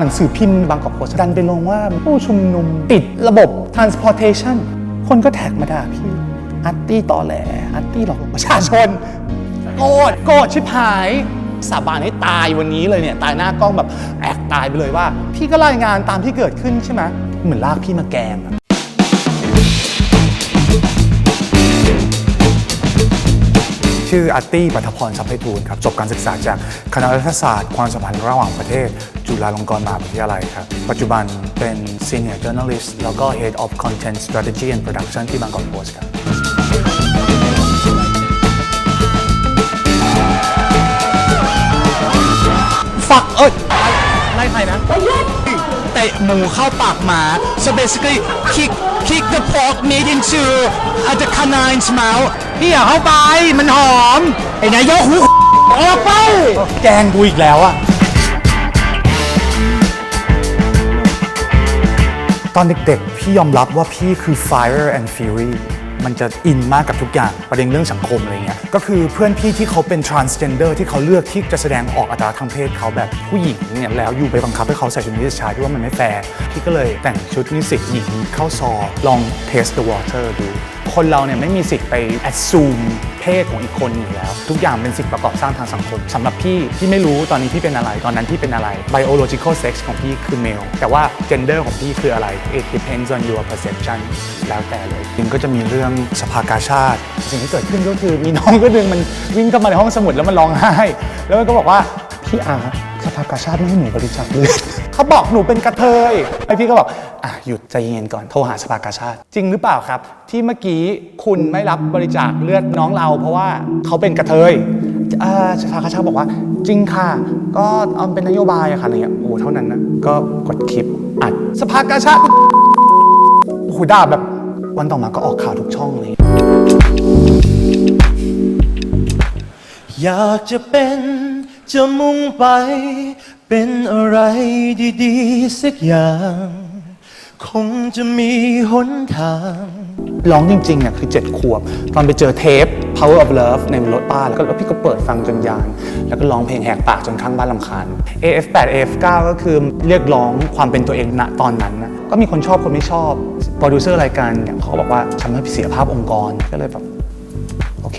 หนังสือพิมพ์บางกอกโพสต์ดันไปลงว่าผู้ชุมนุมติดระบบ transportation คนก็แท็กมาด่าพี่อาร์ตี้ต่อแหลอาร์ตี้หลอกประชาชนโกรธชิบหายสาบานให้ตายวันนี้เลยเนี่ยตายหน้ากล้องแบบแอกตายไปเลยว่าพี่ก็รายงานตามที่เกิดขึ้นใช่ไหมเหมือนลากพี่มาแกงชื่ออาร์ตี้ปัทพร ทรัพย์ไพฑูรย์ครับจบการศึกษาจากคณะรัฐศาสตร์ความสัมพันธ์ระหว่างประเทศจุฬาลงกรณ์มหาวิทยาลัยครับปัจจุบันเป็น Senior Journalist แล้วก็ Head of Content Strategy and Production ที่บางกอกโพสต์ครับฝักไล่ใครนะเตะหมูเข้าปากหมา so basically kick the pork meat into the canine's mouth พี่อย่าเข้าไปมันหอมไอ้นายกหูออกไปแกงกูอีกแล้วอะตอนเด็กๆพี่ยอมรับว่าพี่คือ Fire and Fury มันจะอินมากกับทุกอย่างประเด็นเรื่องสังคมอะไรเงี้ยก็คือเพื่อนพี่ที่เขาเป็น transgender ที่เขาเลือกที่จะแสดงออกอัตลักษณ์ทางเพศเขาแบบผู้หญิงเนี่ยแล้วอยู่ไปบังคับให้เขาใส่ชุดนิสิตชายที่ว่ามันไม่แฟร์พี่ก็เลยแต่งชุดนิสิตหญิงเข้าซอลอง test the water ดูคนเราเนี่ยไม่มีสิทธิ์ไป assume เพศของอีกคนอยู่แล้วทุกอย่างเป็นสิ่งประกอบสร้างทางสังคมสำหรับพี่ไม่รู้ตอนนี้พี่เป็นอะไรตอนนั้นพี่เป็นอะไร biological sex ของพี่คือ male แต่ว่า gender ของพี่คืออะไร it depends on your perception แล้วแต่เลยจริงก็จะมีเรื่องสภากาชาดสิ่งที่เกิดขึ้นก็คือมีน้องก็ดึงมันวิ่งเข้ามาในห้องสมุดแล้วมันร้องไห้แล้วมันก็บอกว่าพี่สภากาชาดไม่ให้หนูบริจาคเลือดเขาบอกหนูเป็นกระเทยไอพี่ก็บอกหยุดใจเย็นก่อนโทรหาสภากาชาดจริงหรือเปล่าครับที่เมื่อกี้คุณไม่รับบริจาคเลือดน้องเราเพราะว่าเขาเป็นกระเทยสภากาชาดบอกว่าจริงค่ะก็เป็นนโยบายอะค่ะอะไรเงี้ยโอ้เท่านั้นนะก็กดคลิปอัดสภากาชาดโอ้โหด่าแบบวันต่อมาก็ออกข่าวทุกช่องเลยอยากจะเป็นจะมุ่งไปเป็นอะไรดีๆสักอย่างคงจะมีหนทางร้องจริงๆเนี่ยคือ7 ขวบตอนไปเจอเทป Power of Love ในรถป้าแล้วพี่ก็เปิดฟังจนยานแล้วก็ร้องเพลงแหกปากจนข้างบ้านรำคาญ AF8 AF9 ก็คือเรียกร้องความเป็นตัวเองณตอนนั้นนะก็มีคนชอบคนไม่ชอบโปรดิวเซอร์รายการเนี่ยเขาบอกว่าทำให้เสียภาพองค์กรก็เลยแบบโอเค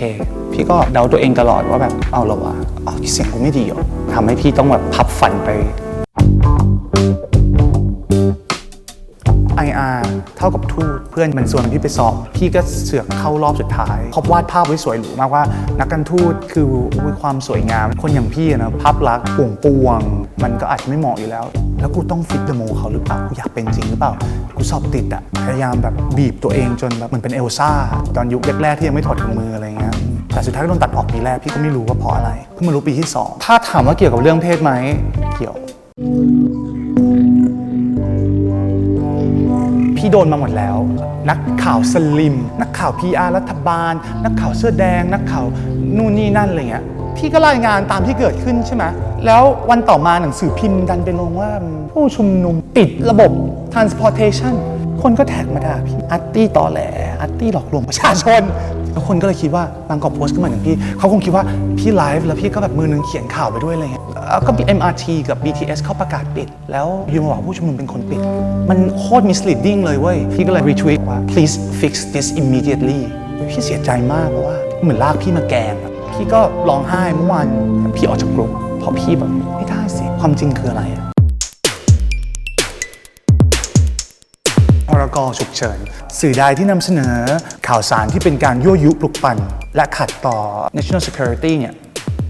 พี่ก็เดาตัวเองตลอดว่าแบบเอาเหรอวะเสียงกูไม่ดีหรอทำให้พี่ต้องแบบพับฝันไปIR เท่ากับทูตเพื่อนมันส่วนพี่ไปสอบพี่ก็เสือกเข้ารอบสุดท้ายเขาวาดภาพไว้สวยหรูมากว่านักการทูตคือความสวยงามคนอย่างพี่นะภาพลักษณ์ป่วงมันก็อาจจะไม่เหมาะอยู่แล้วแล้วกูต้องฟิตเดโมเขาหรือเปล่ากูอยากเป็นจริงหรือเปล่ากูสอบติดอะพยายามแบบบีบตัวเองจนแบบเหมือนเป็นเอลซ่าตอนยุคแรกๆที่ยังไม่ถอดถุงมืออะไรเงี้ยแต่สุดท้ายก็โดนตัดออกปีแรกพี่ก็ไม่รู้ว่าเพราะอะไรเพิ่งมารู้ปีที่2ถ้าถามว่าเกี่ยวกับเรื่องเพศไหมเกี่ยวพี่โดนมาหมดแล้วนักข่าวสลิมนักข่าว PR รัฐบาลนักข่าวเสื้อแดงนักข่าวนู่นนี่นั่นอะไรเงี้ยพี่ก็รายงานตามที่เกิดขึ้นใช่ไหมแล้ววันต่อมาหนังสือพิมพ์ดันไปลงว่าผู้ชุมนุมติดระบบ transportation คนก็แท็กมาด่าพี่อาร์ตี้ต่อแหลอาร์ตี้หลอกลวงประชาชนแล้วคนก็เลยคิดว่าบางกอกโพสต์ก็เหมือนอย่างพี่เขาคงคิดว่าพี่ไลฟ์แล้วพี่ก็แบบมือนึงเขียนข่าวไปด้วยอะไรเงี้ยก็ MRT กับ BTS เขาประกาศปิดแล้วยูมาบอกผู้ชุมนุมเป็นคนปิดมันโคตร misleading เลยเว้ยพี่ก็เลย retweet ว่า please fix this immediately พี่เสียใจมากเพราะว่าเหมือนลากพี่มาแกงพี่ก็ร้องไห้เมื่อวานพี่ออกจากกลุ่มเพราะพี่แบบไม่ได้สิความจริงคืออะไรพรก.ฉุกเฉินสื่อใดที่นำเสนอข่าวสารที่เป็นการยั่วยุปลุกปั่นและขัดต่อ national security เนี่ย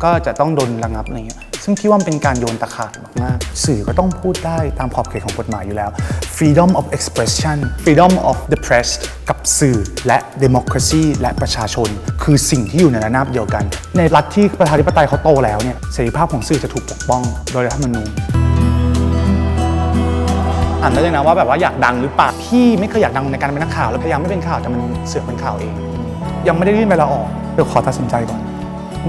ก็จะต้องโดนระงับอะไรเงี้ยซึ่งพี่ว่ามันเป็นการโยนตะข่ายมากๆสื่อก็ต้องพูดได้ตามขอบเขตของกฎหมายอยู่แล้ว freedom of expression freedom of the press กับสื่อและ democracy และประชาชนคือสิ่งที่อยู่ในระนาบเดียวกันในรัฐที่ประชาธิปไตยเขาโตแล้วเนี่ยเสรีภาพของสื่อจะถูกปกป้องโดยรัฐธรรมนูญอ่านได้เลยนะว่าแบบว่าอยากดังหรือเปล่าพี่ไม่เคยอยากดังในการเป็นนักข่าวแล้วพยายามไม่เป็นข่าวแต่มันเสือกเป็นข่าวเองยังไม่ได้ยื่นใบลาออกเดี๋ยวขอตัดสินใจก่อน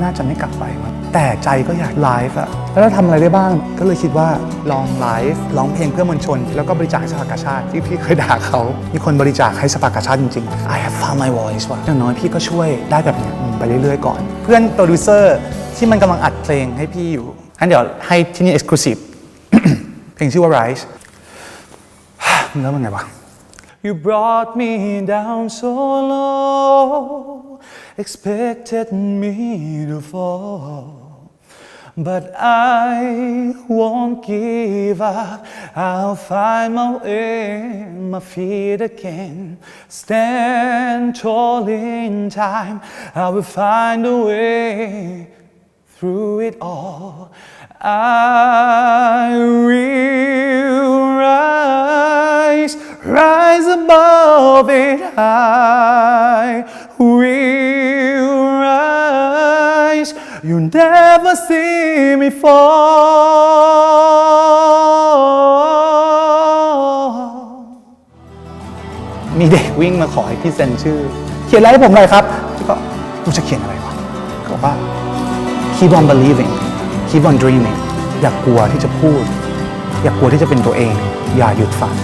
น่าจะไม่กลับไปมั้งแต่ใจก็อยากไลฟ์อะแล้วจะทำอะไรได้บ้างก็เลยคิดว่าลองไลฟ์ร้องเพลงเพื่อมวลชนแล้วก็บริจาคให้สภากาชาดที่พี่เคยด่าเขามีคนบริจาคให้สภากาชาดจริงๆ I have found my voice ว่ะอย่างน้อยพี่ก็ช่วยได้แบบนี้ไปเรื่อยๆก่อนเพื่อนโปรดิวเซอร์ที่มันกำลังอัดเพลงให้พี่อยู่งั้นเดี๋ยวให้ที่นี่ exclusive เพ เพลงชื่อว่า Rise มันเริ่มยังไงวะ You brought me down so low expected me to fall but I won't give up I'll find my way my feet again stand tall in time I will find a way through it all I will rise above it I will rise you never see me fall มีเด็กวิ่งมาขอให้พี่เซ็นชื่อเขียนอะไรให้ผมหน่อยครับก็กูจะเขียนอะไรวะเขาบอกว่า keep on believing keep on dreaming อย่ากลัวที่จะพูดอย่ากลัวที่จะเป็นตัวเองอย่าหยุดฝัน